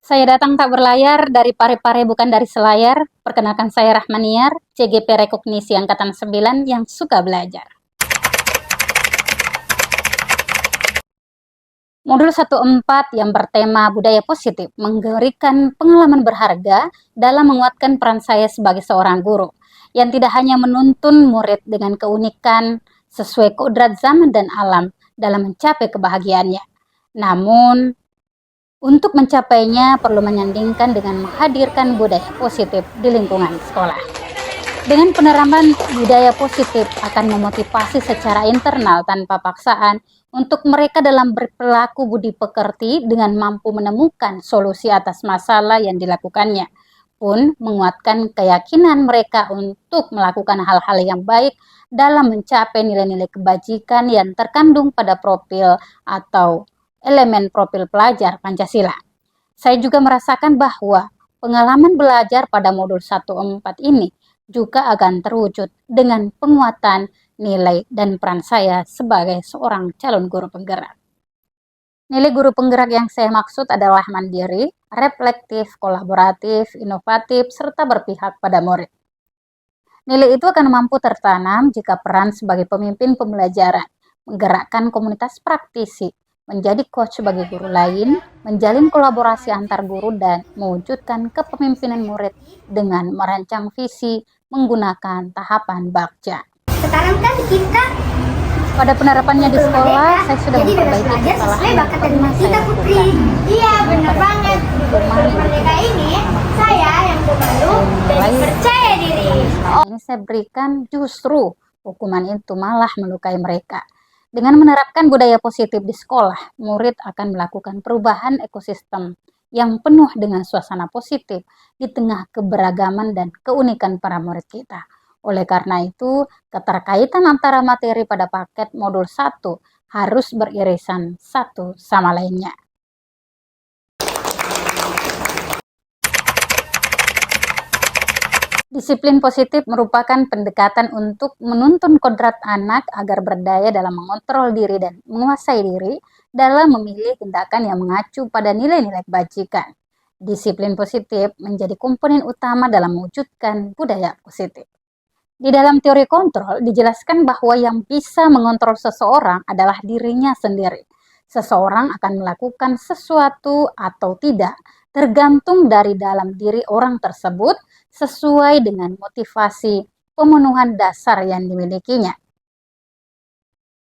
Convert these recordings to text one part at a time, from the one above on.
Saya datang tak berlayar, dari Parepare bukan dari selayar. Perkenalkan saya Rahmaniar, CGP Rekognisi Angkatan 9 yang suka belajar. Modul 14 yang bertema budaya positif memberikan pengalaman berharga dalam menguatkan peran saya sebagai seorang guru yang tidak hanya menuntun murid dengan keunikan sesuai kodrat zaman dan alam dalam mencapai kebahagiaannya. Namun, untuk mencapainya perlu menyandingkan dengan menghadirkan budaya positif di lingkungan sekolah. Dengan penerapan budaya positif akan memotivasi secara internal tanpa paksaan untuk mereka dalam berperilaku budi pekerti dengan mampu menemukan solusi atas masalah yang dilakukannya, pun menguatkan keyakinan mereka untuk melakukan hal-hal yang baik dalam mencapai nilai-nilai kebajikan yang terkandung pada profil atau elemen profil pelajar Pancasila. Saya juga merasakan bahwa pengalaman belajar pada modul 14 ini juga akan terwujud dengan penguatan nilai dan peran saya sebagai seorang calon guru penggerak. Nilai guru penggerak yang saya maksud adalah mandiri, reflektif, kolaboratif, inovatif, serta berpihak pada murid. Nilai itu akan mampu tertanam jika peran sebagai pemimpin pembelajaran, menggerakkan komunitas praktisi, menjadi coach bagi guru lain, menjalin kolaborasi antar guru, dan mewujudkan kepemimpinan murid dengan merancang visi menggunakan tahapan bakca. Sekarang kan kita Pada penerapannya di sekolah, saya sudah memperbaiki kesalahan yang pernah saya lakukan. Iya, benar banget. Merdeka ini saya yang pemalu dan percaya diri. Ini saya berikan justru hukuman itu malah melukai mereka. Dengan menerapkan budaya positif di sekolah, murid akan melakukan perubahan ekosistem yang penuh dengan suasana positif di tengah keberagaman dan keunikan para murid kita. Oleh karena itu, keterkaitan antara materi pada paket modul 1 harus beririsan satu sama lainnya. Disiplin positif merupakan pendekatan untuk menuntun kodrat anak agar berdaya dalam mengontrol diri dan menguasai diri dalam memilih tindakan yang mengacu pada nilai-nilai kebajikan. Disiplin positif menjadi komponen utama dalam mewujudkan budaya positif. Di dalam teori kontrol dijelaskan bahwa yang bisa mengontrol seseorang adalah dirinya sendiri. Seseorang akan melakukan sesuatu atau tidak tergantung dari dalam diri orang tersebut sesuai dengan motivasi pemenuhan dasar yang dimilikinya.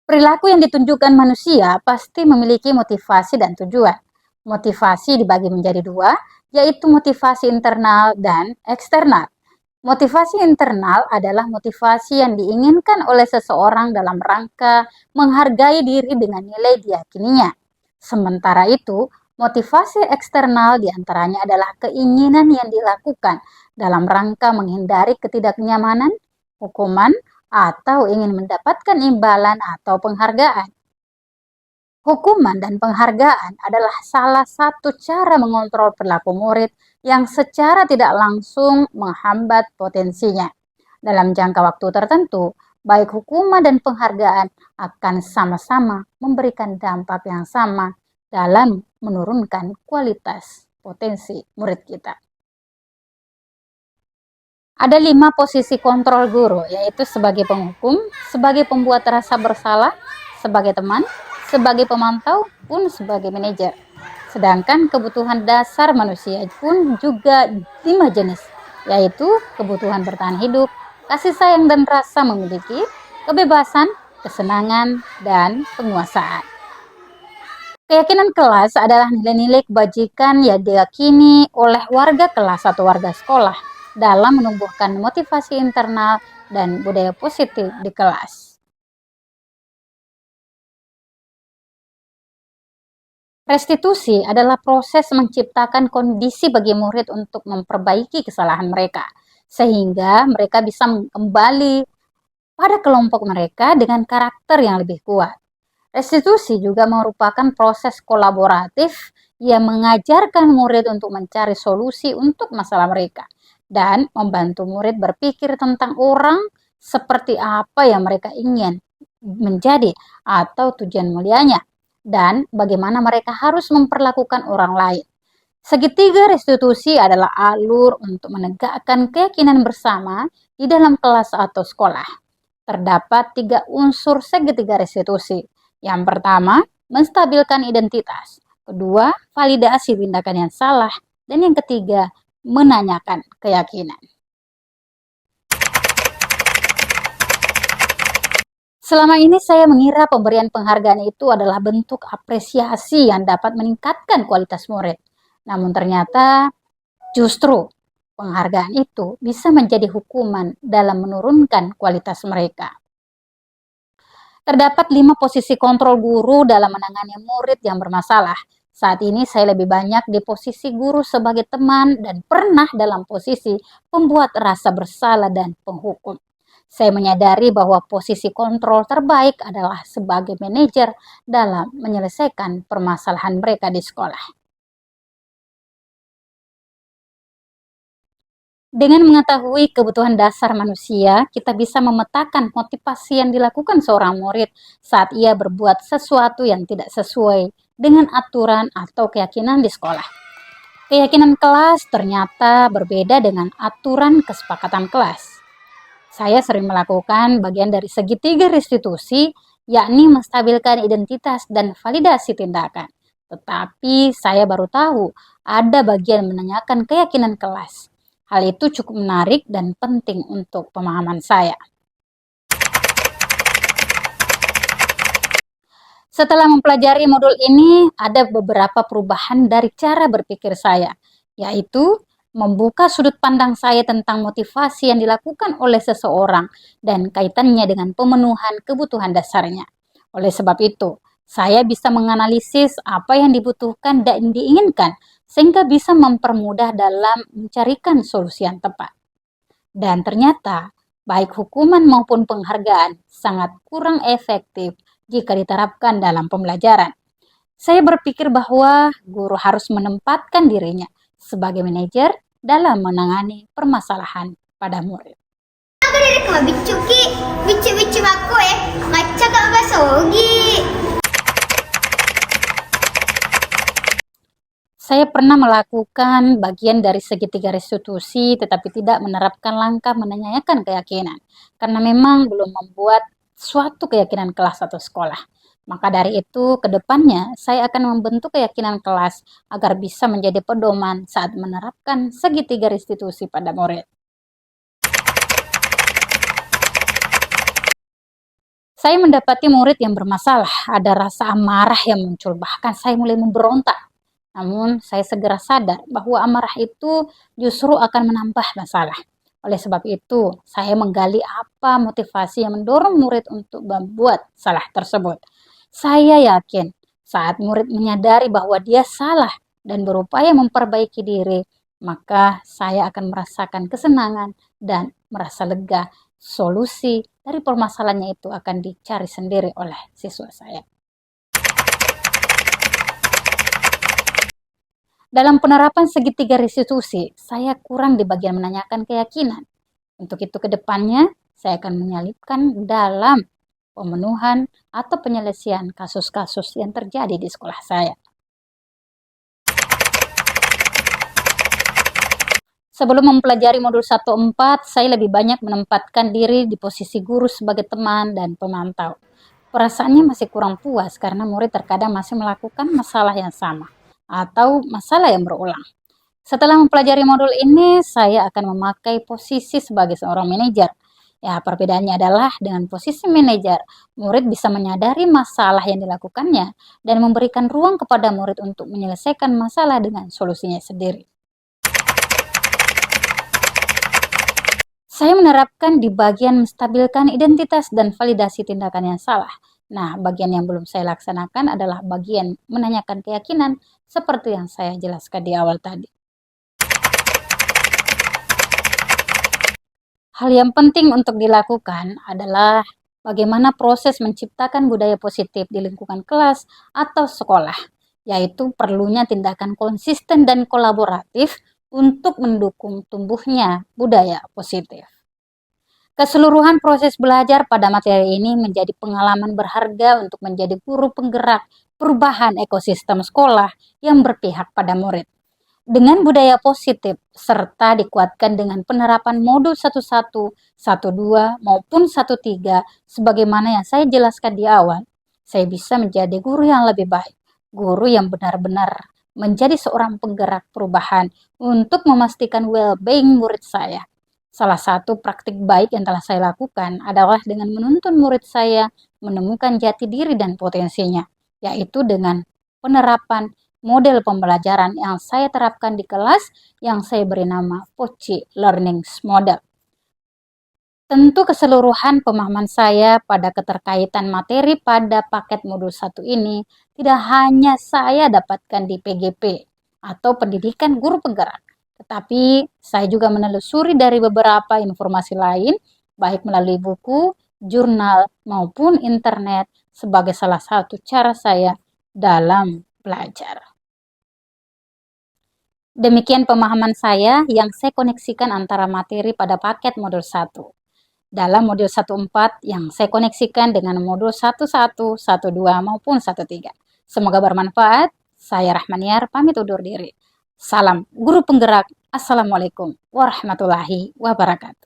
Perilaku yang ditunjukkan manusia pasti memiliki motivasi dan tujuan. Motivasi dibagi menjadi dua, yaitu motivasi internal dan eksternal. Motivasi internal adalah motivasi yang diinginkan oleh seseorang dalam rangka menghargai diri dengan nilai diyakininya. Sementara itu, motivasi eksternal diantaranya adalah keinginan yang dilakukan dalam rangka menghindari ketidaknyamanan, hukuman, atau ingin mendapatkan imbalan atau penghargaan. Hukuman dan penghargaan adalah salah satu cara mengontrol perilaku murid yang secara tidak langsung menghambat potensinya. Dalam jangka waktu tertentu, baik hukuman dan penghargaan akan sama-sama memberikan dampak yang sama dalam menurunkan kualitas potensi murid kita. Ada 5 posisi kontrol guru, yaitu sebagai penghukum, sebagai pembuat rasa bersalah, sebagai teman, sebagai pemantau, pun sebagai manajer. Sedangkan kebutuhan dasar manusia pun juga 5 jenis, yaitu kebutuhan bertahan hidup, kasih sayang dan rasa memiliki, kebebasan, kesenangan, dan penguasaan. Keyakinan kelas adalah nilai-nilai kebajikan yang diyakini oleh warga kelas atau warga sekolah dalam menumbuhkan motivasi internal dan budaya positif di kelas. Restitusi adalah proses menciptakan kondisi bagi murid untuk memperbaiki kesalahan mereka, sehingga mereka bisa kembali pada kelompok mereka dengan karakter yang lebih kuat. Restitusi juga merupakan proses kolaboratif yang mengajarkan murid untuk mencari solusi untuk masalah mereka dan membantu murid berpikir tentang orang seperti apa yang mereka ingin menjadi atau tujuan mulianya, dan bagaimana mereka harus memperlakukan orang lain. Segitiga restitusi adalah alur untuk menegakkan keyakinan bersama di dalam kelas atau sekolah. Terdapat 3 unsur segitiga restitusi. Yang pertama, menstabilkan identitas. Kedua, validasi tindakan yang salah. Dan yang ketiga, menanyakan keyakinan. Selama ini saya mengira pemberian penghargaan itu adalah bentuk apresiasi yang dapat meningkatkan kualitas murid. Namun ternyata justru penghargaan itu bisa menjadi hukuman dalam menurunkan kualitas mereka. Terdapat 5 posisi kontrol guru dalam menangani murid yang bermasalah. Saat ini saya lebih banyak di posisi guru sebagai teman dan pernah dalam posisi pembuat rasa bersalah dan penghukum. Saya menyadari bahwa posisi kontrol terbaik adalah sebagai manajer dalam menyelesaikan permasalahan mereka di sekolah. Dengan mengetahui kebutuhan dasar manusia, kita bisa memetakan motivasi yang dilakukan seorang murid saat ia berbuat sesuatu yang tidak sesuai dengan aturan atau keyakinan di sekolah. Keyakinan kelas ternyata berbeda dengan aturan kesepakatan kelas. Saya sering melakukan bagian dari segitiga restitusi, yakni menstabilkan identitas dan validasi tindakan. Tetapi saya baru tahu ada bagian menanyakan keyakinan kelas. Hal itu cukup menarik dan penting untuk pemahaman saya. Setelah mempelajari modul ini, ada beberapa perubahan dari cara berpikir saya, yaitu membuka sudut pandang saya tentang motivasi yang dilakukan oleh seseorang dan kaitannya dengan pemenuhan kebutuhan dasarnya. Oleh sebab itu, saya bisa menganalisis apa yang dibutuhkan dan diinginkan, sehingga bisa mempermudah dalam mencarikan solusi yang tepat. Dan ternyata, baik hukuman maupun penghargaan sangat kurang efektif jika diterapkan dalam pembelajaran. Saya berpikir bahwa guru harus menempatkan dirinya sebagai manajer dalam menangani permasalahan pada murid. Aku dari kau bicuki, bicu-bicu aku ngaca gak basogi. Saya pernah melakukan bagian dari segitiga restitusi tetapi tidak menerapkan langkah menanyakan keyakinan karena memang belum membuat suatu keyakinan kelas atau sekolah. Maka dari itu, ke depannya saya akan membentuk keyakinan kelas agar bisa menjadi pedoman saat menerapkan segitiga restitusi pada murid. Saya mendapati murid yang bermasalah, ada rasa amarah yang muncul, bahkan saya mulai memberontak. Namun, saya segera sadar bahwa amarah itu justru akan menambah masalah. Oleh sebab itu, saya menggali apa motivasi yang mendorong murid untuk membuat salah tersebut. Saya yakin saat murid menyadari bahwa dia salah dan berupaya memperbaiki diri, maka saya akan merasakan kesenangan dan merasa lega. Solusi dari permasalahannya itu akan dicari sendiri oleh siswa saya. Dalam penerapan segitiga restitusi, saya kurang di bagian menanyakan keyakinan. Untuk itu ke depannya, saya akan menyelipkan dalam pemenuhan atau penyelesaian kasus-kasus yang terjadi di sekolah saya. Sebelum mempelajari modul 1.4, saya lebih banyak menempatkan diri di posisi guru sebagai teman dan pemantau. Perasaannya masih kurang puas karena murid terkadang masih melakukan masalah yang sama atau masalah yang berulang. Setelah mempelajari modul ini, saya akan memakai posisi sebagai seorang manajer. Ya, perbedaannya adalah dengan posisi manajer, murid bisa menyadari masalah yang dilakukannya dan memberikan ruang kepada murid untuk menyelesaikan masalah dengan solusinya sendiri. Saya menerapkan di bagian menstabilkan identitas dan validasi tindakan yang salah. Nah, bagian yang belum saya laksanakan adalah bagian menanyakan keyakinan seperti yang saya jelaskan di awal tadi. Hal yang penting untuk dilakukan adalah bagaimana proses menciptakan budaya positif di lingkungan kelas atau sekolah, yaitu perlunya tindakan konsisten dan kolaboratif untuk mendukung tumbuhnya budaya positif. Keseluruhan proses belajar pada materi ini menjadi pengalaman berharga untuk menjadi guru penggerak perubahan ekosistem sekolah yang berpihak pada murid. Dengan budaya positif serta dikuatkan dengan penerapan modul 11, 12 maupun 13 sebagaimana yang saya jelaskan di awal, saya bisa menjadi guru yang lebih baik, guru yang benar-benar menjadi seorang penggerak perubahan untuk memastikan well-being murid saya. Salah satu praktik baik yang telah saya lakukan adalah dengan menuntun murid saya menemukan jati diri dan potensinya, yaitu dengan penerapan model pembelajaran yang saya terapkan di kelas yang saya beri nama Poci Learning Model. Tentu keseluruhan pemahaman saya pada keterkaitan materi pada paket modul 1 ini tidak hanya saya dapatkan di PGP atau Pendidikan Guru Penggerak, tetapi saya juga menelusuri dari beberapa informasi lain, baik melalui buku, jurnal, maupun internet sebagai salah satu cara saya dalam belajar. Demikian pemahaman saya yang saya koneksikan antara materi pada paket modul 1. Dalam modul 14 yang saya koneksikan dengan modul 11, 12 maupun 13. Semoga bermanfaat. Saya Rahmaniar pamit undur diri. Salam Guru Penggerak. Assalamualaikum warahmatullahi wabarakatuh.